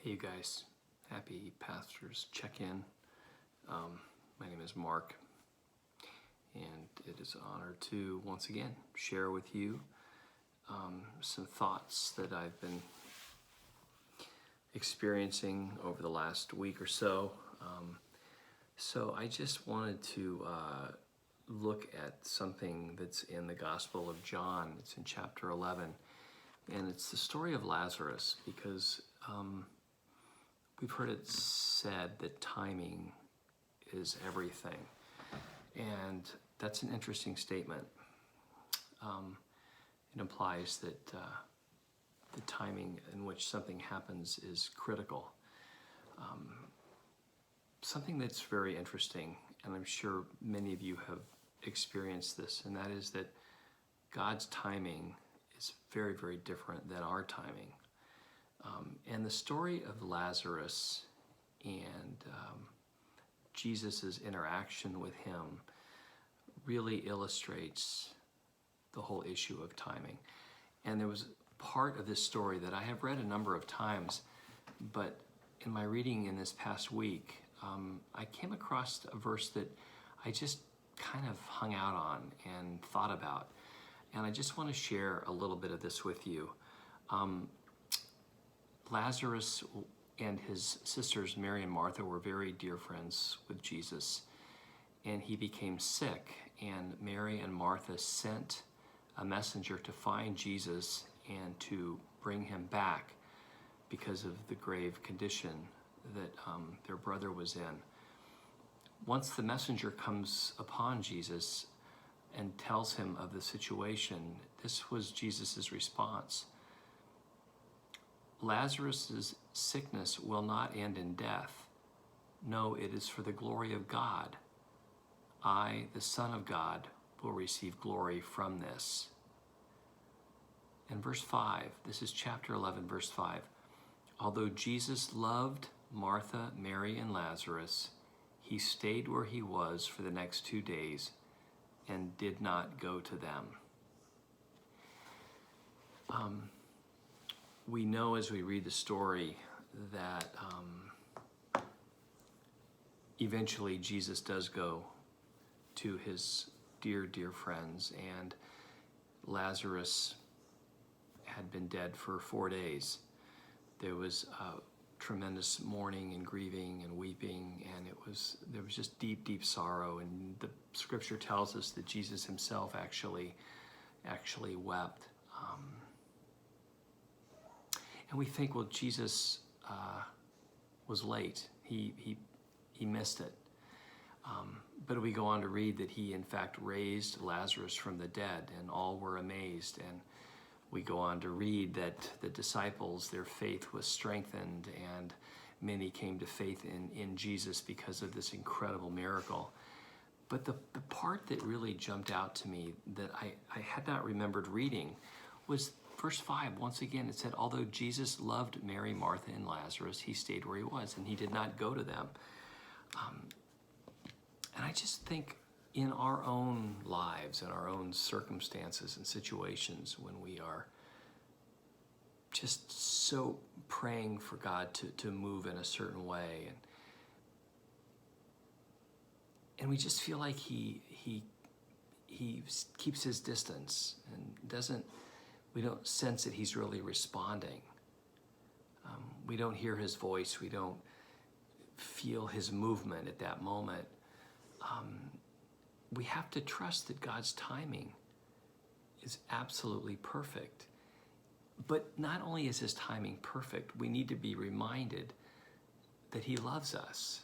Hey, you guys. Happy Pastors Check-In. My name is Mark, and it is an honor to once again share with you some thoughts that I've been experiencing over the last week or so. So I just wanted to look at something that's in the Gospel of John. It's in chapter 11, and it's the story of Lazarus, because we've heard it said that timing is everything, and that's an interesting statement. It implies that the timing in which something happens is critical. Something that's very interesting, and I'm sure many of you have experienced this, and that is that God's timing is very, very different than our timing. And the story of Lazarus and Jesus' interaction with him really illustrates the whole issue of timing. And there was part of this story that I have read a number of times, but in my reading in this past week, I came across a verse that I just kind of hung out on and thought about. And I just want to share a little bit of this with you. Lazarus and his sisters, Mary and Martha, were very dear friends with Jesus, and he became sick, and Mary and Martha sent a messenger to find Jesus and to bring him back because of the grave condition that their brother was in. Once the messenger comes upon Jesus and tells him of the situation, this was Jesus' response. Lazarus' sickness will not end in death. No, it is for the glory of God. I, the Son of God, will receive glory from this. And verse 5, this is chapter 11, verse 5. Although Jesus loved Martha, Mary, and Lazarus, he stayed where he was for the next 2 days and did not go to them. We know as we read the story that eventually Jesus does go to his dear, dear friends, and Lazarus had been dead for 4 days. There was tremendous mourning and grieving and weeping, and there was just deep, deep sorrow. And the scripture tells us that Jesus himself actually wept. And we think, well, Jesus was late. He missed it. But we go on to read that he, in fact, raised Lazarus from the dead, and all were amazed. And we go on to read that the disciples, their faith was strengthened, and many came to faith in Jesus because of this incredible miracle. But the part that really jumped out to me that I had not remembered reading was verse 5. Once again, it said, although Jesus loved Mary, Martha, and Lazarus, he stayed where he was, and he did not go to them. And I just think in our own lives, in our own circumstances and situations, when we are just so praying for God to move in a certain way, and we just feel like he keeps his distance and we don't sense that he's really responding. We don't hear his voice. We don't feel his movement at that moment. We have to trust that God's timing is absolutely perfect. But not only is his timing perfect, we need to be reminded that he loves us.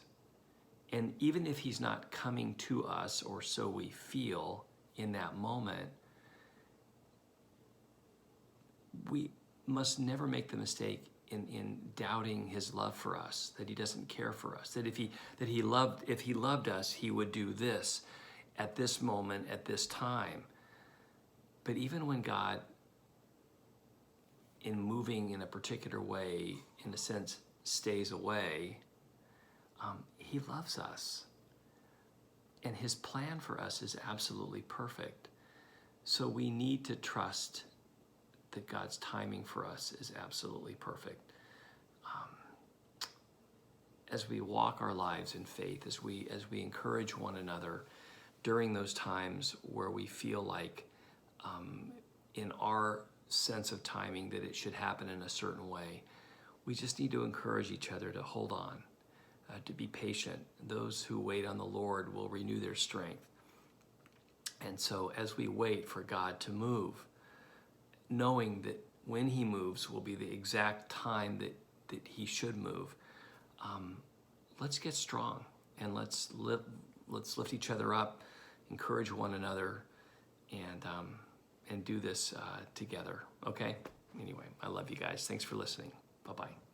And even if he's not coming to us, or so we feel in that moment, we must never make the mistake in doubting his love for us, that he doesn't care for us, that if he loved us, he would do this at this moment, at this time. But even when God, in moving in a particular way, in a sense, stays away, he loves us. And his plan for us is absolutely perfect. So we need to trust that God's timing for us is absolutely perfect. as we walk our lives in faith, as we encourage one another during those times where we feel like in our sense of timing that it should happen in a certain way, we just need to encourage each other to hold on, to be patient. Those who wait on the Lord will renew their strength. And so as we wait for God to move, knowing that when he moves will be the exact time that he should move, let's get strong and let's lift each other up, encourage one another, and do this together. Okay? Anyway, I love you guys. Thanks for listening. Bye-bye.